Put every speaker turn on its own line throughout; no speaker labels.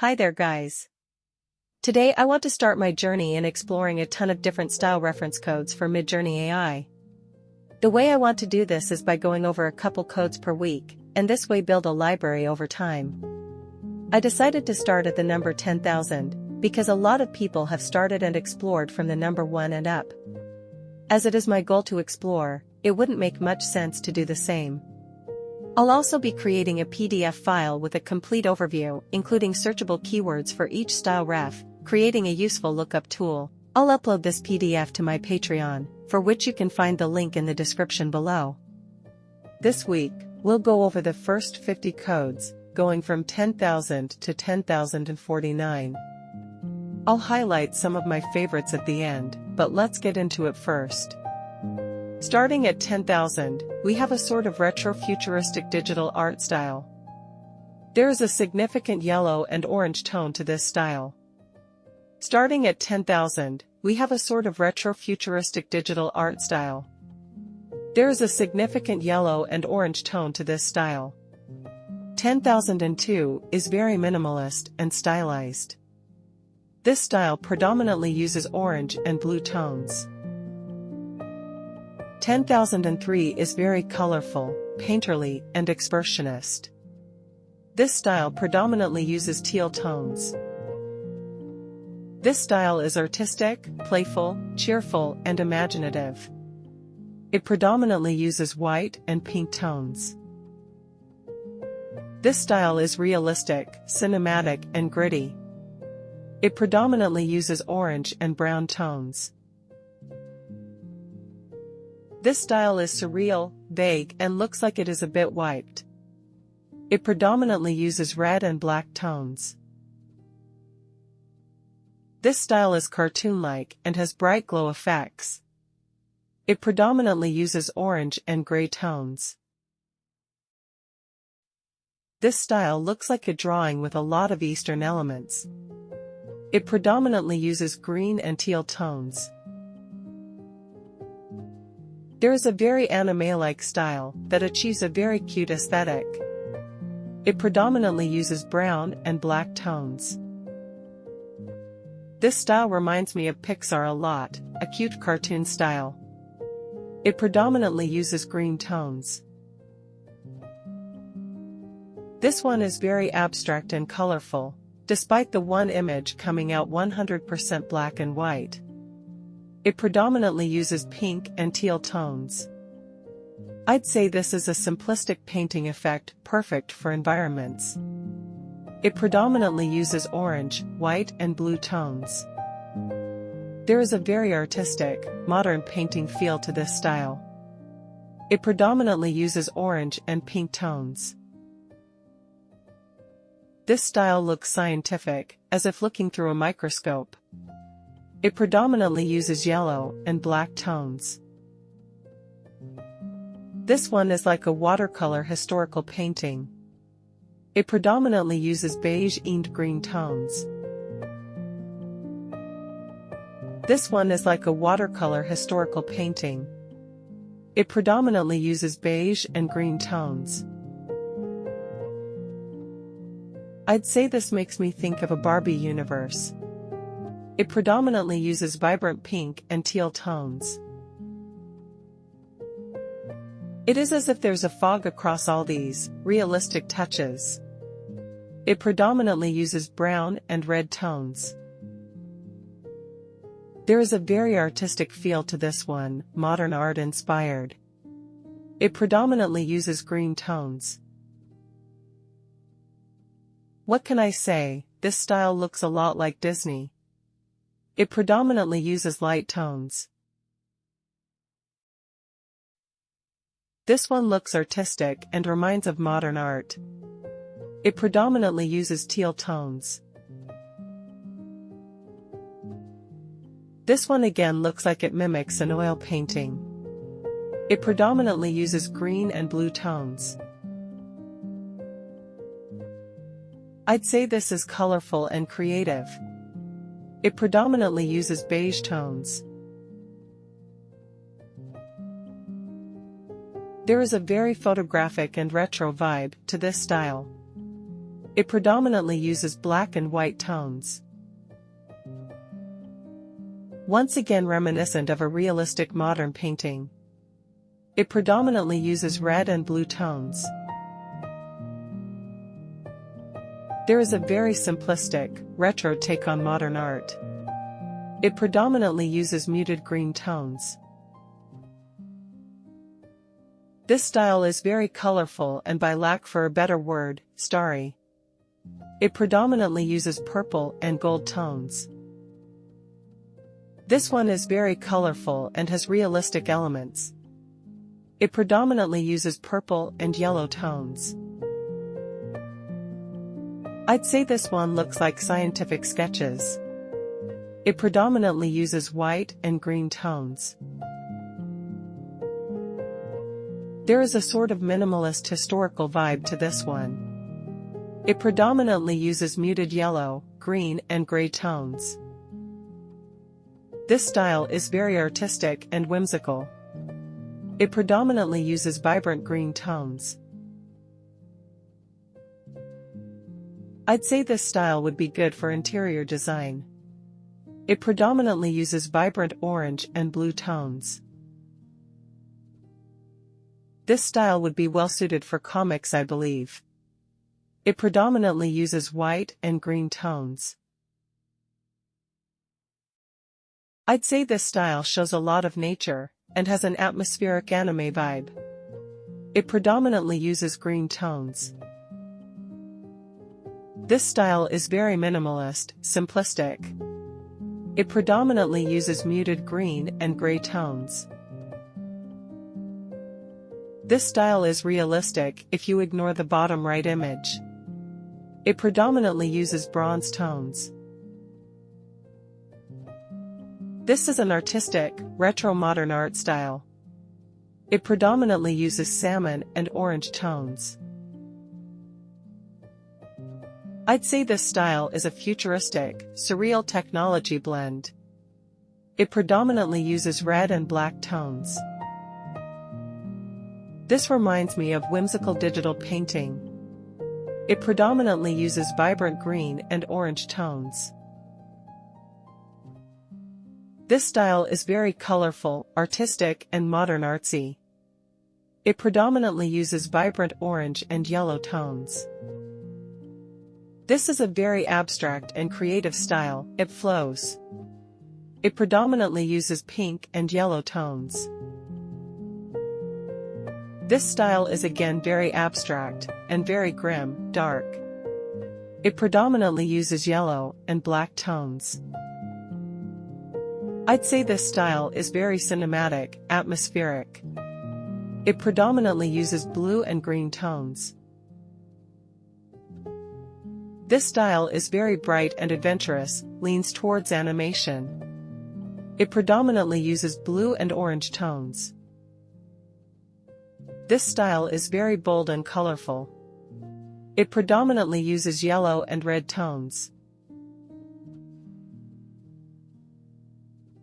Hi there guys. Today I want to start my journey in exploring a ton of different style reference codes for MidJourney AI. The way I want to do this is by going over a couple codes per week, and this way build a library over time. I decided to start at the number 10,000, because a lot of people have started and explored from the number 1 and up. As it is my goal to explore, it wouldn't make much sense to do the same. I'll also be creating a PDF file with a complete overview, including searchable keywords for each style ref, creating a useful lookup tool. I'll upload this PDF to my Patreon, for which you can find the link in the description below. This week, we'll go over the first 50 codes, going from 10,000 to 10,049. I'll highlight some of my favorites at the end, but let's get into it first. Starting at 10,000, we have a sort of retro-futuristic digital art style. There is a significant yellow and orange tone to this style. Starting at 10,000, we have a sort of retro-futuristic digital art style. There is a significant yellow and orange tone to this style. 10,002 is very minimalist and stylized. This style predominantly uses orange and blue tones. 10,003 is very colorful, painterly, and expressionist. This style predominantly uses teal tones. This style is artistic, playful, cheerful, and imaginative. It predominantly uses white and pink tones. This style is realistic, cinematic, and gritty. It predominantly uses orange and brown tones. This style is surreal, vague, and looks like it is a bit wiped. It predominantly uses red and black tones. This style is cartoon-like and has bright glow effects. It predominantly uses orange and gray tones. This style looks like a drawing with a lot of Eastern elements. It predominantly uses green and teal tones. There is a very anime-like style that achieves a very cute aesthetic. It predominantly uses brown and black tones. This style reminds me of Pixar a lot, a cute cartoon style. It predominantly uses green tones. This one is very abstract and colorful, despite the one image coming out 100% black and white. It predominantly uses pink and teal tones. I'd say this is a simplistic painting effect, perfect for environments. It predominantly uses orange, white, and blue tones. There is a very artistic, modern painting feel to this style. It predominantly uses orange and pink tones. This style looks scientific, as if looking through a microscope. It predominantly uses yellow and black tones. This one is like a watercolor historical painting. It predominantly uses beige and green tones. This one is like a watercolor historical painting. It predominantly uses beige and green tones. I'd say this makes me think of a Barbie universe. It predominantly uses vibrant pink and teal tones. It is as if there's a fog across all these realistic touches. It predominantly uses brown and red tones. There is a very artistic feel to this one, modern art inspired. It predominantly uses green tones. What can I say? This style looks a lot like Disney. It predominantly uses light tones. This one looks artistic and reminds of modern art. It predominantly uses teal tones. This one again looks like it mimics an oil painting. It predominantly uses green and blue tones. I'd say this is colorful and creative. It predominantly uses beige tones. There is a very photographic and retro vibe to this style. It predominantly uses black and white tones. Once again reminiscent of a realistic modern painting. It predominantly uses red and blue tones. There is a very simplistic, retro take on modern art. It predominantly uses muted green tones. This style is very colorful and, by lack for a better word, starry. It predominantly uses purple and gold tones. This one is very colorful and has realistic elements. It predominantly uses purple and yellow tones. I'd say this one looks like scientific sketches. It predominantly uses white and green tones. There is a sort of minimalist historical vibe to this one. It predominantly uses muted yellow, green and gray tones. This style is very artistic and whimsical. It predominantly uses vibrant green tones. I'd say this style would be good for interior design. It predominantly uses vibrant orange and blue tones. This style would be well suited for comics, I believe. It predominantly uses white and green tones. I'd say this style shows a lot of nature, and has an atmospheric anime vibe. It predominantly uses green tones. This style is very minimalist, simplistic. It predominantly uses muted green and gray tones. This style is realistic if you ignore the bottom right image. It predominantly uses bronze tones. This is an artistic, retro modern art style. It predominantly uses salmon and orange tones. I'd say this style is a futuristic, surreal technology blend. It predominantly uses red and black tones. This reminds me of whimsical digital painting. It predominantly uses vibrant green and orange tones. This style is very colorful, artistic and modern artsy. It predominantly uses vibrant orange and yellow tones. This is a very abstract and creative style, it flows. It predominantly uses pink and yellow tones. This style is again very abstract, and very grim, dark. It predominantly uses yellow and black tones. I'd say this style is very cinematic, atmospheric. It predominantly uses blue and green tones. This style is very bright and adventurous, leans towards animation. It predominantly uses blue and orange tones. This style is very bold and colorful. It predominantly uses yellow and red tones.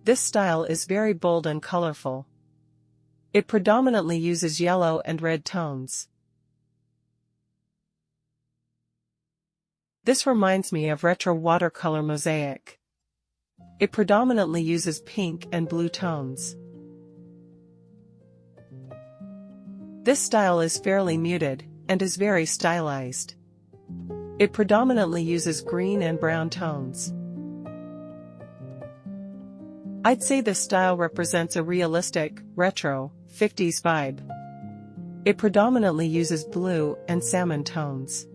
This style is very bold and colorful. It predominantly uses yellow and red tones. This reminds me of retro watercolor mosaic. It predominantly uses pink and blue tones. This style is fairly muted, and is very stylized. It predominantly uses green and brown tones. I'd say this style represents a realistic, retro, 50s vibe. It predominantly uses blue and salmon tones.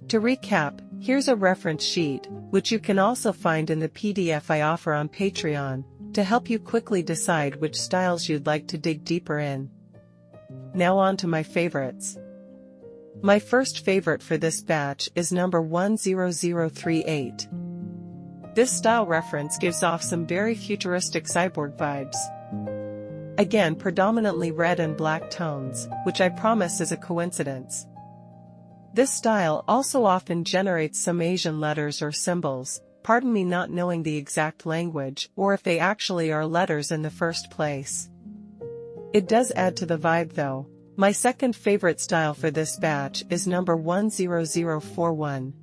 To recap, here's a reference sheet, which you can also find in the PDF I offer on Patreon, to help you quickly decide which styles you'd like to dig deeper in. Now on to my favorites. My first favorite for this batch is number 10038. This style reference gives off some very futuristic cyborg vibes. Again, predominantly red and black tones, which I promise is a coincidence. This style also often generates some Asian letters or symbols, pardon me not knowing the exact language or if they actually are letters in the first place. It does add to the vibe though, My second favorite style for this batch is number 10041.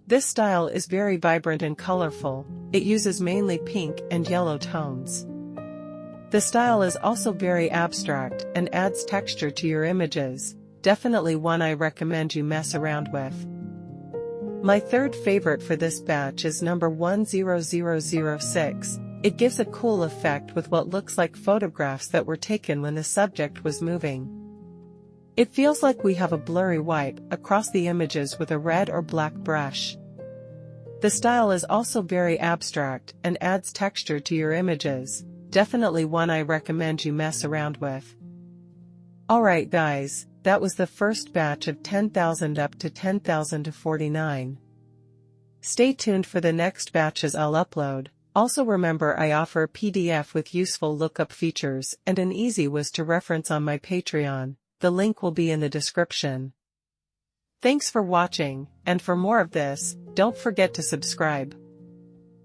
This style is very vibrant and colorful. It uses mainly pink and yellow tones. The style is also very abstract and adds texture to your images, definitely one I recommend you mess around with. My third favorite for this batch is number 10006. It gives a cool effect with what looks like photographs that were taken when the subject was moving. It feels like we have a blurry wipe across the images with a red or black brush. The style is also very abstract and adds texture to your images, definitely one I recommend you mess around with. Alright guys, that was the first batch of 10,000 up to 10,000 to 49. Stay tuned for the next batches I'll upload. Also remember I offer a PDF with useful lookup features and an easy WYS to reference on my Patreon. The link will be in the description. Thanks for watching, and for more of this, don't forget to subscribe.